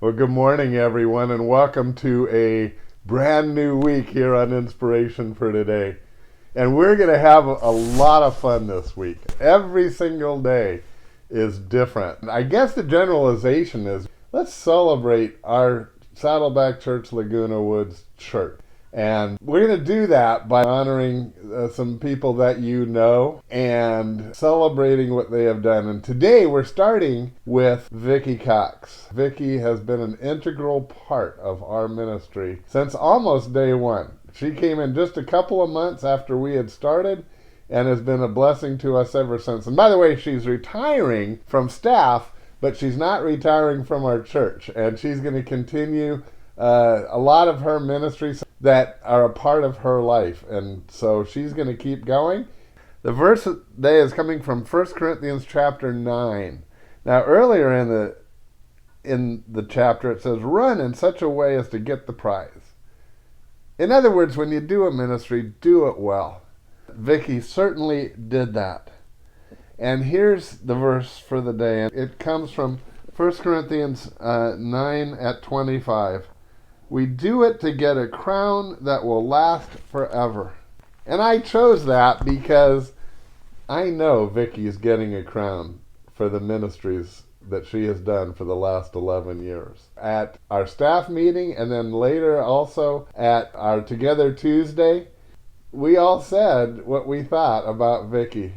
Well, good morning, everyone, and welcome to a brand new week here on Inspiration for Today. And we're going to have a lot of fun this week. Every single day is different. I guess the generalization is let's celebrate our Saddleback Church Laguna Woods church. And we're going to do that by honoring some people that you know and celebrating what they have done. And today we're starting with Vicki Cox. Vicki has been an integral part of our ministry since almost day one. She came in just a couple of months after we had started and has been a blessing to us ever since. And by the way, she's retiring from staff, but she's not retiring from our church. And she's going to continue a lot of her ministries that are a part of her life, and so she's going to keep going. The verse today is coming from 1 Corinthians chapter 9. Now earlier in the chapter it says, run in such a way as to get the prize. In other words, when you do a ministry, do it well. Vicki certainly did that. And here's the verse for the day. It comes from 1 Corinthians 9 at 25. We do it to get a crown that will last forever. And I chose that because I know Vicki is getting a crown for the ministries that she has done for the last 11 years. At our staff meeting and then later also at our Together Tuesday, we all said what we thought about Vicki.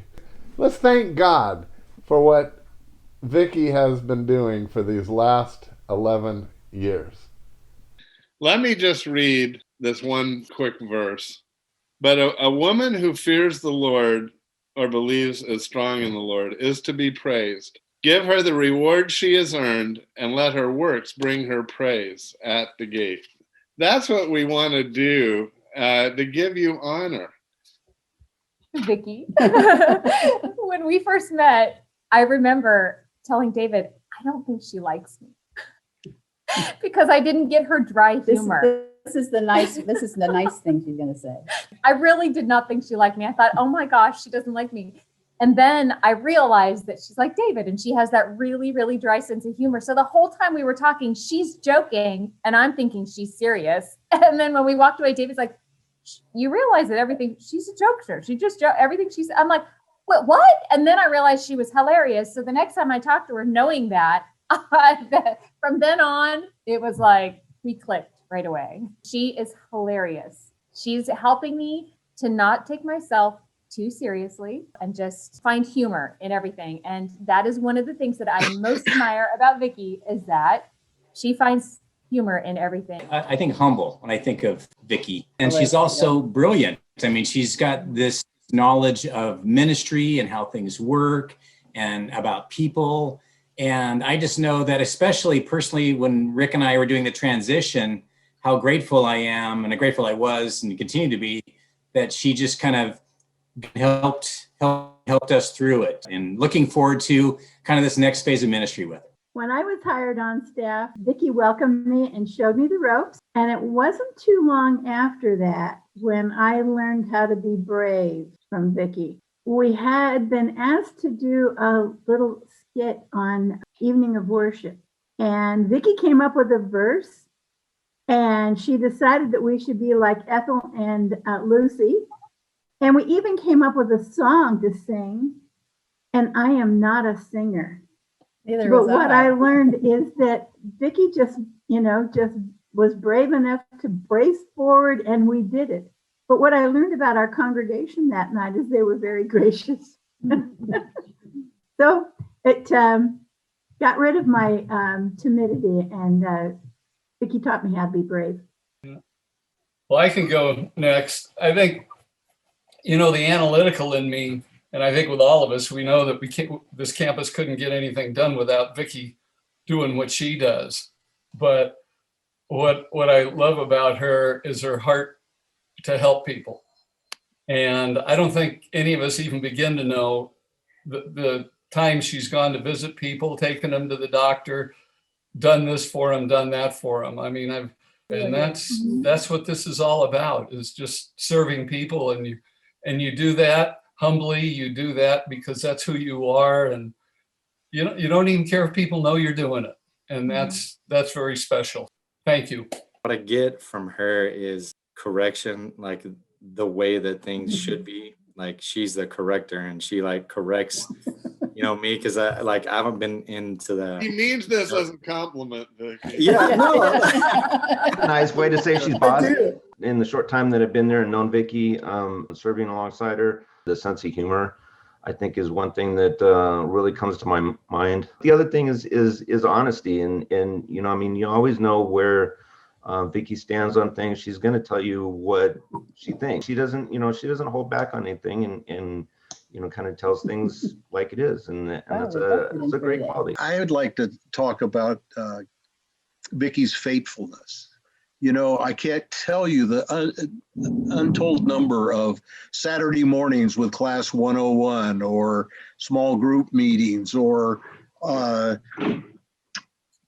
Let's thank God for what Vicki has been doing for these last 11 years. Let me just read this one quick verse. But a woman who fears the Lord or believes is strong in the Lord is to be praised. Give her the reward she has earned and let her works bring her praise at the gate. That's what we want to do, to give you honor. Vicki, when we first met, I remember telling David, I don't think she likes me. Because I didn't get her dry humor. This is the nice thing she's going to say. I really did not think she liked me. I thought, oh my gosh, she doesn't like me. And then I realized that she's like David and she has that really, really dry sense of humor. So the whole time we were talking, she's joking and I'm thinking she's serious. And then when we walked away, David's like, you realize that everything, she's a jokester. She just everything she's, I'm like, what? And then I realized she was hilarious. So the next time I talked to her, knowing that, from then on, it was like we clicked right away. She is hilarious. She's helping me to not take myself too seriously and just find humor in everything. And that is one of the things that I most admire about Vicki is that she finds humor in everything. I think humble when I think of Vicki. And she's also brilliant. I mean, she's got this knowledge of ministry and how things work and about people. And I just know that especially personally, when Rick and I were doing the transition, how grateful I am and how grateful I was and continue to be that she just kind of helped us through it and looking forward to kind of this next phase of ministry with her. When I was hired on staff, Vicki welcomed me and showed me the ropes. And it wasn't too long after that when I learned how to be brave from Vicki. We had been asked to do a little skit on Evening of Worship. And Vicki came up with a verse and she decided that we should be like Ethel and Lucy. And we even came up with a song to sing. And I am not a singer. But what I learned is that Vicki just was brave enough to brace forward and we did it. But what I learned about our congregation that night is they were very gracious. So it got rid of my timidity and Vicki taught me how to be brave. Well, I can go next. I think, the analytical in me, and I think with all of us, we know that this campus couldn't get anything done without Vicki doing what she does. But what I love about her is her heart to help people. And I don't think any of us even begin to know the time she's gone to visit people, taken them to the doctor, done this for them, done that for them. I mean, that's what this is all about, is just serving people. And you do that humbly, you do that because that's who you are. And you don't even care if people know you're doing it. And that's very special. Thank you. What I get from her is correction, like the way that things should be. Like she's the corrector, and she like corrects, me, because I haven't been into that. He means this as a compliment, Vicki. Yeah, no. Nice way to say she's boss. In the short time that I've been there and known Vicki, serving alongside her, the sense of humor, I think, is one thing that really comes to my mind. The other thing is honesty, and you always know where Vicki stands on things. She's going to tell you what she thinks. She doesn't hold back on anything, and kind of tells things like it is, and that's a great quality. I would like to talk about Vicki's faithfulness. I can't tell you the untold number of Saturday mornings with Class 101 or small group meetings or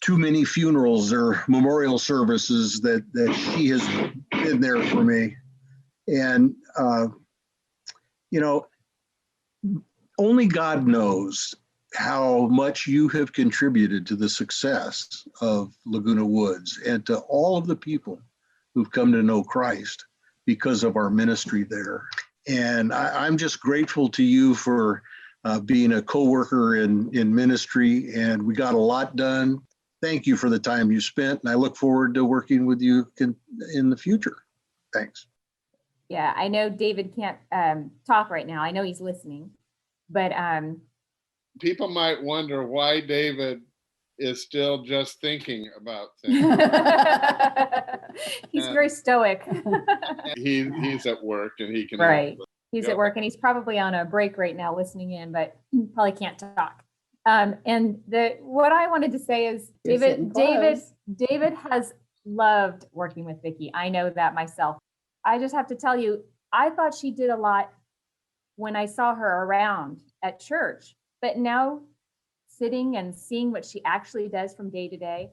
too many funerals or memorial services that she has been there for me. And, only God knows how much you have contributed to the success of Laguna Woods and to all of the people who've come to know Christ because of our ministry there. And I'm just grateful to you for being a co-worker in ministry, and we got a lot done. Thank you for the time you spent, and I look forward to working with you in the future. Thanks. Yeah, I know David can't talk right now. I know he's listening, but people might wonder why David is still just thinking about things. he's very stoic. he's at work and he can. Right. He's at work and he's probably on a break right now listening in, but probably can't talk. And what I wanted to say is David has loved working with Vicki. I know that myself. I just have to tell you, I thought she did a lot when I saw her around at church, but now sitting and seeing what she actually does from day to day,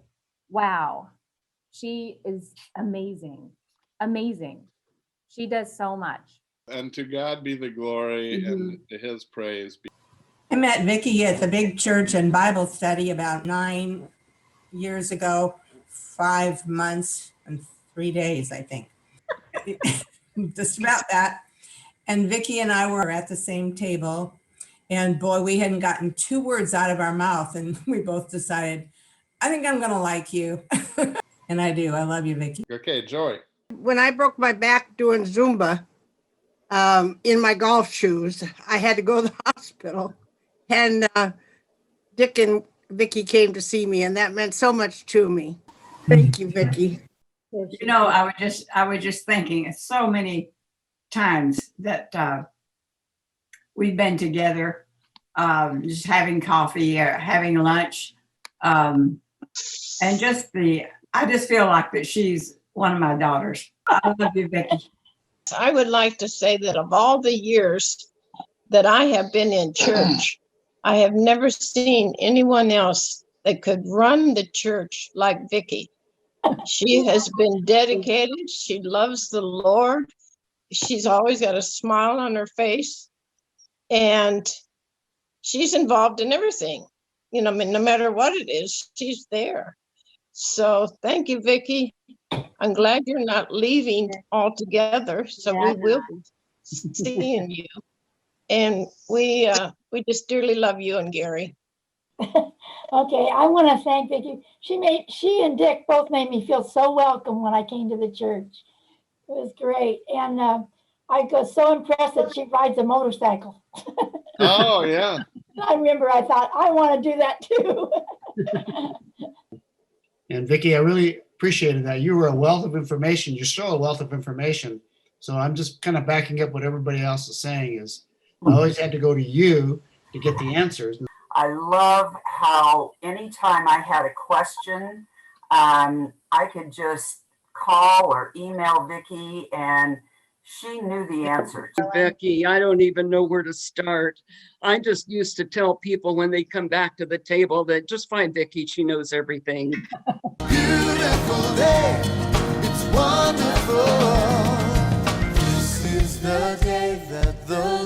wow, she is amazing. Amazing. She does so much. And to God be the glory, and to his praise be. I met Vicki at the big church and Bible study about 9 years ago, 5 months and 3 days, I think. Just about that. And Vicki and I were at the same table, and boy, we hadn't gotten 2 words out of our mouth, and we both decided, I think I'm going to like you. And I do. I love you, Vicki. Okay, Joy. When I broke my back doing Zumba in my golf shoes, I had to go to the hospital, and Dick and Vicki came to see me, and that meant so much to me. Thank you, Vicki. I was just thinking so many times that we've been together, just having coffee or having lunch. And I just feel like that she's one of my daughters. I love you, Vicki. I would like to say that of all the years that I have been in church, I have never seen anyone else that could run the church like Vicki. She has been dedicated. She loves the Lord. She's always got a smile on her face, and she's involved in everything. No matter what it is, she's there. So thank you, Vicki. I'm glad you're not leaving altogether. So we will be seeing you. And we just dearly love you and Gary. Okay, I want to thank Vicki. She and Dick both made me feel so welcome when I came to the church. It was great. And I was so impressed that she rides a motorcycle. Oh, yeah. I remember I thought, I want to do that too. And Vicki, I really appreciated that. You were a wealth of information. You're still a wealth of information. So I'm just kind of backing up what everybody else is saying is I always had to go to you to get the answers. I love how anytime I had a question, I could just call or email Vicki and she knew the answer. Vicki, I don't even know where to start. I just used to tell people when they come back to the table that just find Vicki, she knows everything. Beautiful day, it's wonderful. This is the day that the